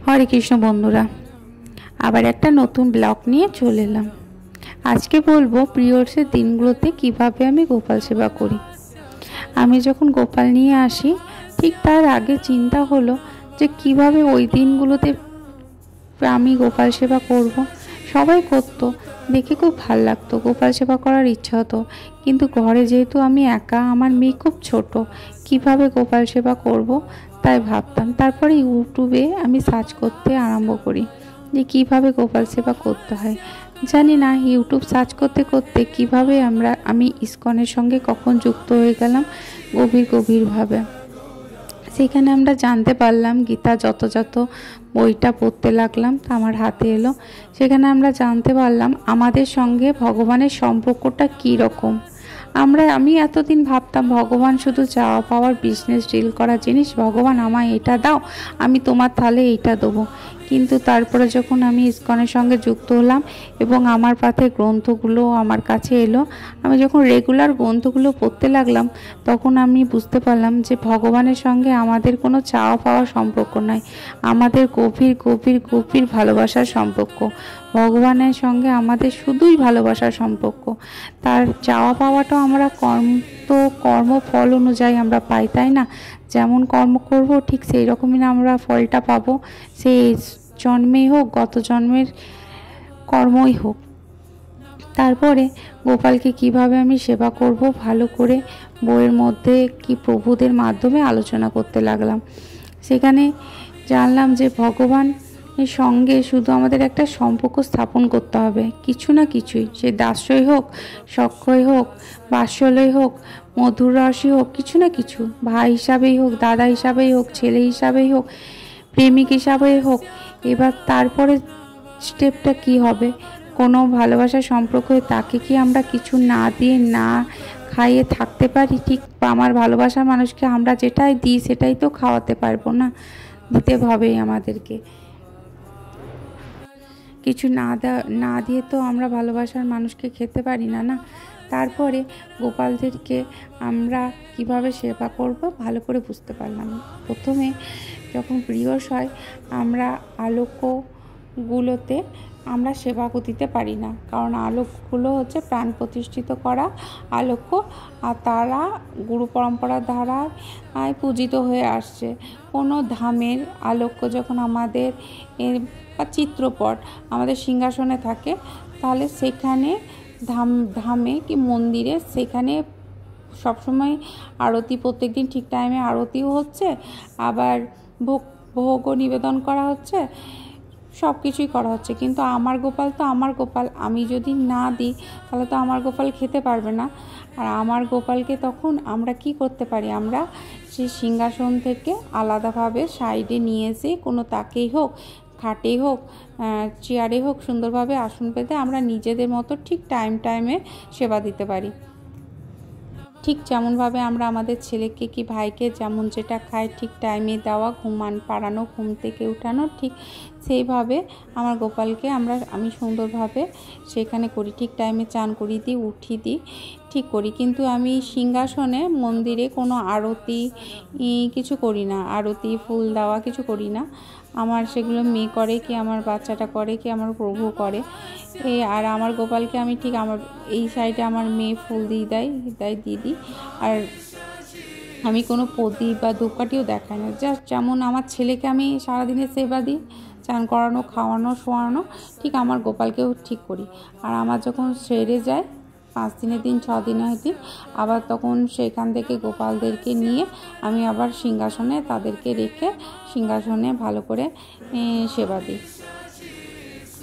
হরে কৃষ্ণ বন্ধুরা, আবার একটা নতুন ব্লগ নিয়ে চলে এলাম। আজকে বলবো পিরিয়ডসের দিনগুলোতে কিভাবে আমি গোপাল সেবা করি। আমি যখন গোপাল নিয়ে আসি ঠিক তার আগে চিন্তা হলো যে কিভাবে ওই দিনগুলোতে আমি গোপাল সেবা করব। সবাই করতো, দেখে খুব ভাল লাগতো, গোপাল সেবা করার ইচ্ছা হতো। কিন্তু ঘরে যেহেতু আমি একা, আমার মেয়ে খুব ছোট, কিভাবে গোপাল সেবা করব তাই ভাবতাম। তারপরে ইউটিউবে আমি সার্চ করতে আরম্ভ করি যে কিভাবে গোপাল সেবা করতে হয়। জানি না ইউটিউব সার্চ করতে করতে কিভাবে আমি ইসকনের সঙ্গে কখন যুক্ত হয়ে গেলাম গভীরভাবে। সেখানে আমরা জানতে পারলাম, গীতা যত বইটা পড়তে লাগলাম তা আমার হাতে এলো। সেখানে আমরা জানতে পারলাম আমাদের সঙ্গে ভগবানের সম্পর্কটা কী রকম। আমি এতদিন ভাবতাম ভগবান শুধু চাওয়া পাওয়ার বিজনেস ডিল করার জিনিস, ভগবান আমায় এটা দাও, আমি তোমার তাহলে এইটা দেবো। কিন্তু তারপরে যখন আমি ইসকনের সঙ্গে যুক্ত হলাম এবং আমার পাতে গ্রন্থগুলো আমার কাছে এলো, আমি যখন রেগুলার গ্রন্থগুলো পড়তে লাগলাম তখন আমি বুঝতে পারলাম যে ভগবানের সঙ্গে আমাদের কোনো চাওয়া পাওয়ার সম্পর্ক নয়, আমাদের গভীর ভালোবাসার সম্পর্ক। ভগবানের সঙ্গে আমাদের শুধুই ভালোবাসার সম্পর্ক। তার চাওয়া পাওয়াটাও আমরা কর্মফল অনুযায়ী আমরা পাই, তাই না? যেমন কর্ম করব ঠিক সেই রকমই না আমরা ফলটা পাবো, সেই জন্মেই হোক গত জন্মের কর্মই হোক। তারপরে গোপালকে কিভাবে আমি সেবা করব ভালো করে বইয়ের মধ্যে কি প্রভুদের মাধ্যমে আলোচনা করতে লাগলাম। সেখানে জানলাম যে ভগবান এর সঙ্গে শুধু আমাদের একটা সম্পর্ক স্থাপন করতে হবে, কিছু না কিছুই, সে দাস্যই হোক, সখ্যই হোক, বাৎসল্যই হোক, মধুর রসই হোক, কিছু না কিছু, ভাই হিসাবেই হোক, দাদা হিসাবেই হোক, ছেলে হিসাবেই হোক, প্রেমিক হিসাবেই হোক। এবার তারপরে স্টেপটা কি হবে? কোনো ভালোবাসার সম্পর্কে তাকে কি আমরা কিছু না দিয়ে না খাইয়ে থাকতে পারি? ঠিক আমার ভালোবাসার মানুষকে আমরা যেটাই দিই সেটাই তো খাওয়াতে পারবো না, দিতে হবেই আমাদেরকে। কিছু না দিয়ে তো আমরা ভালোবাসার মানুষকে খেতে পারি না, না? তারপরে গোপালদেরকে আমরা কিভাবে সেবা করব ভালো করে বুঝতে পারলাম। প্রথমে যখন পিরিয়ডস হয় আমরা আলোকগুলোতে আমরা সেবা দিতে পারি না, কারণ আলোকগুলো হচ্ছে প্রাণ প্রতিষ্ঠিত করা আলোক, আর তারা গুরু পরম্পরার ধারায় পূজিত হয়ে আসছে। কোনো ধামের আলোক যখন আমাদের বা চিত্রপট আমাদের সিংহাসনে থাকে, তাহলে সেখানে ধামে কি মন্দিরে সেখানে সবসময় আরতি, প্রত্যেক দিন ঠিক টাইমে আরতিও হচ্ছে, আবার ভোগও নিবেদন করা হচ্ছে, সব কিছুই করা হচ্ছে। কিন্তু আমার গোপাল তো আমার গোপাল, আমি যদি না দিই তাহলে তো আমার গোপাল খেতে পারবে না। আর আমার গোপালকে তখন আমরা কি করতে পারি, আমরা সেই সিংহাসন থেকে আলাদাভাবে সাইডে নিয়ে এসে কোনো তাকেই হোক, খাটেই হোক, চেয়ারে হোক, সুন্দরভাবে আসন পেতে আমরা নিজেদের মতো ঠিক টাইমে সেবা দিতে পারি। ঠিক যেমনভাবে আমরা আমাদের ছেলেকে কি ভাইকে যেমন যেটা খায় ঠিক টাইমে দেওয়া, পাড়ানো, ঘুম থেকে উঠানো, ঠিক সেইভাবে আমার গোপালকে আমি সুন্দরভাবে সেখানে করি। ঠিক টাইমে চান করিয়ে দিই, উঠিয়ে দিই, ঠিক করি। কিন্তু আমি সিংহাসনে মন্দিরে কোনো আরতি কিছু করি না, আরতি ফুল দেওয়া কিছু করি না। আমার সেগুলো মেয়ে করে, কি আমার বাচ্চাটা করে, কি আমার প্রভু করে। আর আমার গোপালকে আমি ঠিক আমার এই সাইডে আমার মেয়ে ফুল দিয়ে দিয়ে দিই। আর আমি কোনো প্রদীপ বা ধূপকাঠিও দেখাই না, জাস্ট যেমন আমার ছেলেকে আমি সারাদিনের সেবা দিই, চান করানো, খাওয়ানো, শোয়ানো, ঠিক আমার গোপালকেও ঠিক করি। আর আমার যখন সেরে যায় 5 দিনের দিন, 6 দিনের দিন, আবার তখন সেখান থেকে গোপালদেরকে নিয়ে আমি আবার সিংহাসনে তাদেরকে রেখে সিংহাসনে ভালো করে সেবা দিই।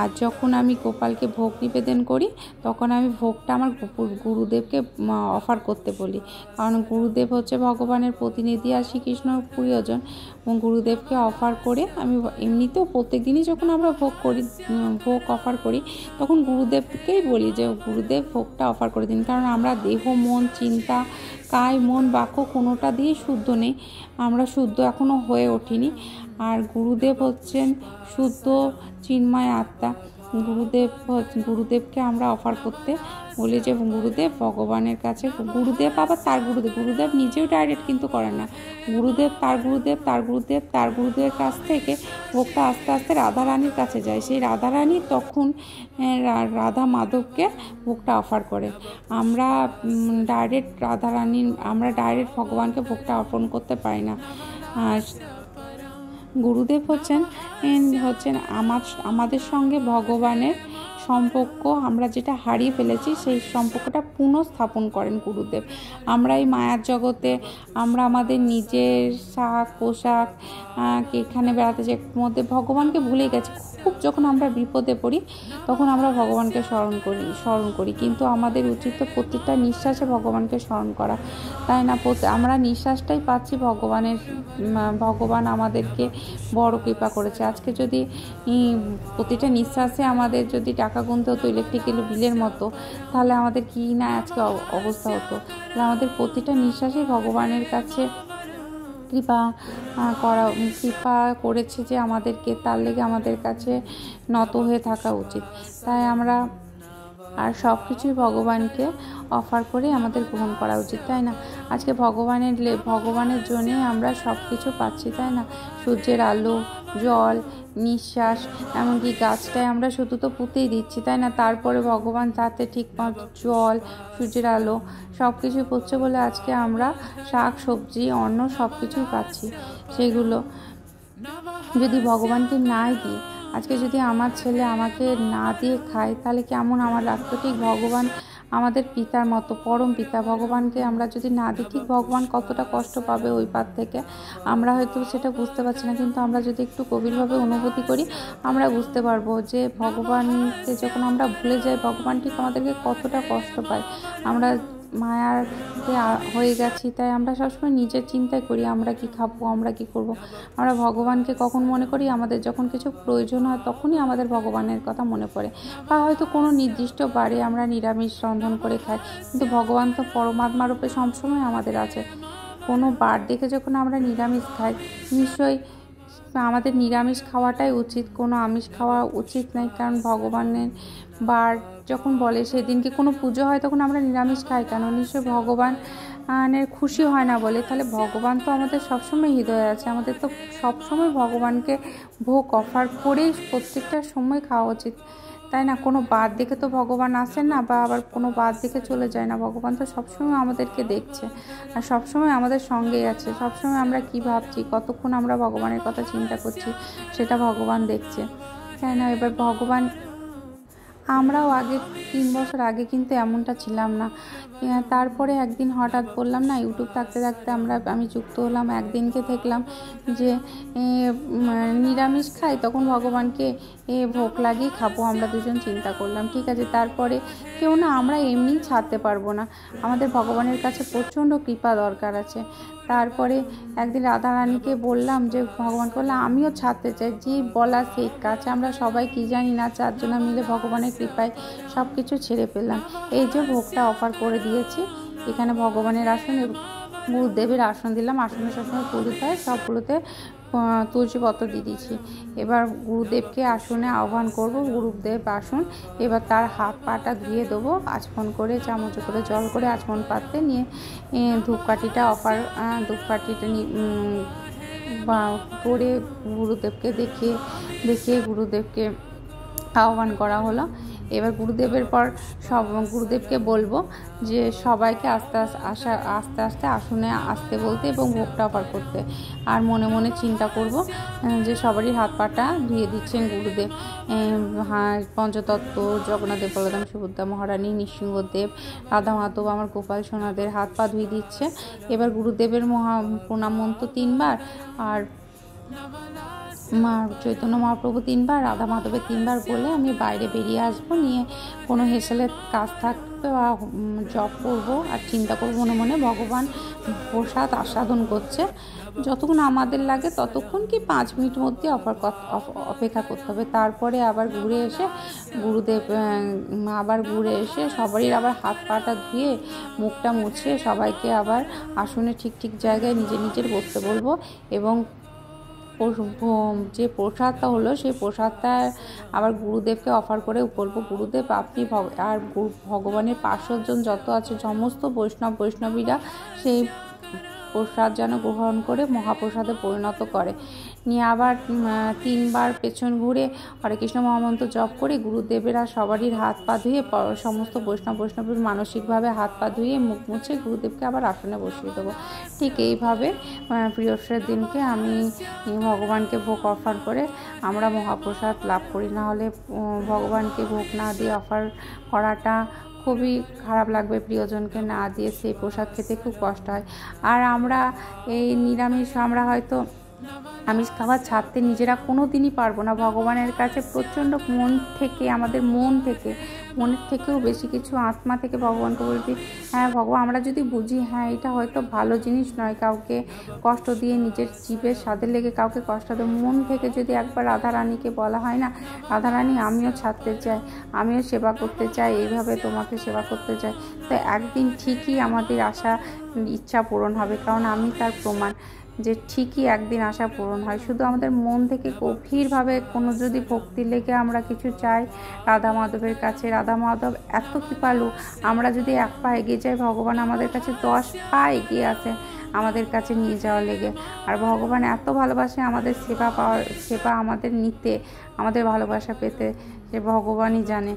আর যখন আমি গোপালকে ভোগ নিবেদন করি তখন আমি ভোগটা আমার গুরুদেবকে অফার করতে বলি, কারণ গুরুদেব হচ্ছে ভগবানের প্রতিনিধি আর শ্রীকৃষ্ণ প্রিয়জন, এবং গুরুদেবকে অফার করে আমি এমনিতেও প্রত্যেক দিনই যখন আমরা ভোগ অফার করি তখন গুরুদেবকেই বলি যে গুরুদেব ভোগটা অফার করে দিন, কারণ আমরা দেহ, মন, চিন্তা, কায়, মন, বাক্য কোনোটা দিয়ে শুদ্ধ নেই, আমরা শুদ্ধ এখনও হয়ে ওঠিনি। আর গুরুদেব হচ্ছেন শুদ্ধ চিন্ময় আত্মা, গুরুদেবকে আমরা অফার করতে বলি যে গুরুদেব ভগবানের কাছে, গুরুদেব আবার তার গুরুদেব নিজেও ডাইরেক্ট কিন্তু করে না, গুরুদেব তার গুরুদেবের কাছ থেকে ভোগটা আস্তে আস্তে রাধারানীর কাছে যায়। সেই রাধারানী তখন রাধা মাধবকে ভোগটা অফার করে। আমরা ডাইরেক্ট ভগবানকে ভোগটা অর্পণ করতে পারি না। আর গুরুদেব হচ্ছেন আমাদের সঙ্গে ভগবানের সম্পর্ক, আমরা যেটা হারিয়ে ফেলেছি সেই সম্পর্কটা পুনঃস্থাপন করেন গুরুদেব। আমরা এই মায়ার জগতে আমরা আমাদের নিজের শাক পোশাক এখানে বেড়াতে যে মধ্যে ভগবানকে ভুলে গেছি। খুব যখন আমরা বিপদে পড়ি তখন আমরা ভগবানকে স্মরণ করি, কিন্তু আমাদের উচিত তো প্রত্যেকটা নিঃশ্বাসে ভগবানকে স্মরণ করা, তাই না? আমরা নিঃশ্বাসটাই পাচ্ছি ভগবান আমাদেরকে বড় কৃপা করেছে। আজকে যদি প্রতিটা নিঃশ্বাসে আমাদের যদি টাকা গুনতে হতো ইলেকট্রিক্যাল বিলের মতো, তাহলে আমাদের কি না আজকে অবস্থা হতো। তাহলে আমাদের প্রতিটা নিঃশ্বাসে ভগবানের কাছে কৃপা করেছে যে আমাদেরকে, তার লেগে আমাদের কাছে নত হয়ে থাকা উচিত। তাই আমরা আর সব কিছুই ভগবানকে অফার করে আমাদের গ্রহণ করা উচিত, তাই না? আজকে ভগবানের জন্যই আমরা সব কিছু পাচ্ছি, তাই না? সূর্যের আলো, জল, নিঃশ্বাস, এমনকি গাছটায় আমরা শুধু তো পুঁতেই দিচ্ছি, তাই না? তারপরে ভগবান তাতে ঠিক জল, সূর্যের আলো সব কিছুই পড়ছে বলে আজকে আমরা শাক সবজি অন্ন সব কিছুই পাচ্ছি। সেগুলো যদি ভগবানকে নাই দিই, আজকে যদি আমার ছেলে আমাকে না দিয়ে খায়, তাহলে কেমন আমার লাগতো? ঠিক ভগবান আমাদের পিতার মতো, পরম পিতা ভগবানকে আমরা যদি না দিই, ঠিক ভগবান কতটা কষ্ট পাবে ওই পার থেকে। আমরা হয়তো সেটা বুঝতে পারছি না, কিন্তু আমরা যদি একটু গভীরভাবে অনুভূতি করি, আমরা বুঝতে পারবো যে ভগবানকে যখন আমরা ভুলে যাই, ভগবান ঠিক আমাদেরকে কতটা কষ্ট পায়। আমরা মায়াতে হয়ে গেছি, তাই আমরা সবসময় নিজের চিন্তাই করি, আমরা কি খাবো, আমরা কি করব। আমরা ভগবানকে কখন মনে করি? আমাদের যখন কিছু প্রয়োজন হয় তখনই আমাদের ভগবানের কথা মনে পড়ে, বা হয়তো কোনো নির্দিষ্ট বারে আমরা নিরামিষ রন্ধন করে খাই, কিন্তু ভগবান তো পরমাত্মা রূপে সবসময় আমাদের আছে। কোনো বার দেখে যখন আমরা নিরামিষ খাই, নিশ্চয়ই আমাদের নিরামিষ খাওয়াটাই উচিত, কোনো আমিষ খাওয়া উচিত নয়। কারণ ভগবানের বার যখন বলে সেদিনকে কোনো পুজো হয়, তখন আমরা নিরামিষ খাই কেন? নিশ্চয়ই ভগবানের খুশি হয় না বলে। তাহলে ভগবান তো আমাদের সবসময় হৃদয়ে আছে, আমাদের তো সবসময় ভগবানকে ভোগ অফার করেই প্রত্যেকটা সময় খাওয়া উচিত, তাই না? কোনো বাদ দেখে তো ভগবান আসেন না, বা আবার কোনো বাদ দেখে চলে যায় না। ভগবান তো সবসময় আমাদেরকে দেখছে আর সবসময় আমাদের সঙ্গেই আছে। সবসময় আমরা কি ভাবছি, কতক্ষণ আমরা ভগবানের কথা চিন্তা করছি, সেটা ভগবান দেখছে, তাই না? এবার আমরাও 3 বছর আগে কিন্তু এমনটা ছিলাম না। তারপরে একদিন হঠাৎ বললাম না, ইউটিউব থাকতে থাকতে আমি যুক্ত হলাম। একদিনকে দেখলাম যে নিরামিষ খাই, তখন ভগবানকে ভোগ লাগিয়ে খাবো। আমরা দুজন চিন্তা করলাম, ঠিক আছে। তারপরে কেউ না, আমরা এমনিই ছাড়তে পারবো না, আমাদের ভগবানের কাছে প্রচণ্ড কৃপা দরকার আছে। তারপরে একদিন রাধারানীকে বললাম যে ভগবানকে বললাম আমিও ছাড়তে চাই, যে বলা সেই কাজ। আমরা সবাই কি জানি না, 4 জনা মিলে ভগবানের কৃপায় সব কিছু ছেড়ে ফেললাম। এই যে ভোগটা অফার করে দিয়েছি, এখানে ভগবানের আসন, গুরুদেবের আসন দিলাম। আসনে সবসময় ফুল দিতে হয়, সবগুলোতে তুলসী পত্র দিয়ে দিয়েছি। এবার গুরুদেবকে আসনে আহ্বান করব। গুরুদেব আসুন, এবার তার হাত পাটা ধুয়ে দেবো, আচমন করে চামচ করে জল করে আচমন পাত্রে নিয়ে ধূপকাঠিটা করে গুরুদেবকে দেখিয়ে গুরুদেবকে আহ্বান করা হলো। এবার গুরুদেবকে বলবো যে সবাইকে আস্তে আস্তে আসনে আসতে বলতে এবং ভোগটা অফার করতে। আর মনে মনে চিন্তা করব যে সবারই হাত পাটা ধুয়ে দিচ্ছেন গুরুদেব। পঞ্চতত্ত্ব, জগন্নাথদেব, বলরাম, সুভদ্রা, মহারানী, নৃসিংহদেব, রাধা মাধব, আমার গোপাল সোনাদের হাত পা ধুয়ে দিচ্ছে। এবার গুরুদেবের প্রণাম মন্ত্র 3 বার, আর চৈতন্য মহাপ্রভু 3 বার, রাধা মাধবের 3 বার বলে আমি বাইরে বেরিয়ে আসবো। নিয়ে কোনো হেসেলের কাজ থাকবে বা জপ করবো, আর চিন্তা করবো মনে মনে ভগবান প্রসাদ আস্বাদন করছে। যতক্ষণ আমাদের লাগে ততক্ষণ কি 5 মিনিট মধ্যে অপেক্ষা করতে হবে। তারপরে আবার ঘুরে এসে সবারই আবার হাত পাটা ধুয়ে মুখটা মুছে সবাইকে আবার আসনে ঠিক জায়গায় নিজের বসতে বলবো, এবং যে প্রসাদটা হলো সেই প্রসাদটা আবার গুরুদেবকে অফার করে বলবো, গুরুদেব আপনি আর ভগবানের 500 জন যত আছে সমস্ত বৈষ্ণবীরা সেই প্রসাদ যেন গ্রহণ করে মহাপ্রসাদে পরিণত করে। নিয়ে আবার 3 বার পেছন ঘুরে হরে কৃষ্ণ মহামন্ত্র জপ করে গুরুদেবেরা সবারই হাত পা ধুয়ে, সমস্ত বৈষ্ণবীর মানসিকভাবে হাত পা ধুয়ে মুখ মুছে গুরুদেবকে আবার আসনে বসিয়ে দেবো। ঠিক এইভাবে প্রিয়সের দিনকে আমি ভগবানকে ভোগ অফার করে আমরা মহাপ্রসাদ লাভ করি। না হলে ভগবানকে ভোগ না দিয়ে অফার করাটা খুবই খারাপ লাগবে, প্রিয়জনকে না দিয়ে সেই প্রসাদ খেতে খুব কষ্ট হয়। আর আমরা এই নিরামিষ, আমরা হয়তো আমিষ খাবার ছাড়তে নিজেরা কোনো দিনই পারবো না। ভগবানের কাছে প্রচণ্ড মন থেকে, আমাদের মনের থেকেও বেশি কিছু আত্মা থেকে ভগবানকে বলছি, হ্যাঁ ভগবান, আমরা যদি বুঝি হ্যাঁ এটা হয়তো ভালো জিনিস নয়, কাউকে কষ্ট দিয়ে নিজের জীবের স্বাদের লেগে কাউকে কষ্ট দেয়, মন থেকে যদি একবার রাধারানীকে বলা হয় না, রাধারানী আমিও ছাড়তে চাই, আমিও সেবা করতে চাই, এইভাবে তোমাকে সেবা করতে চাই, তো একদিন ঠিকই আমাদের ইচ্ছা পূরণ হবে। কারণ আমি তার প্রমাণ যে ঠিকই একদিন আশা পূরণ হয়। শুধু আমাদের মন থেকে গভীরভাবে কোনো যদি ভক্তি লেগে আমরা কিছু চাই রাধা মাধবের কাছে, রাধা মাধব এত কৃপালু, আমরা যদি 1 পা এগিয়ে যাই ভগবান আমাদের কাছে 10 পা এগিয়ে আসে আমাদের কাছে নিয়ে যাওয়া লেগে। আর ভগবান এত ভালোবাসে আমাদের সেবা আমাদের নিতে, আমাদের ভালোবাসা পেতে, সে ভগবানই জানে।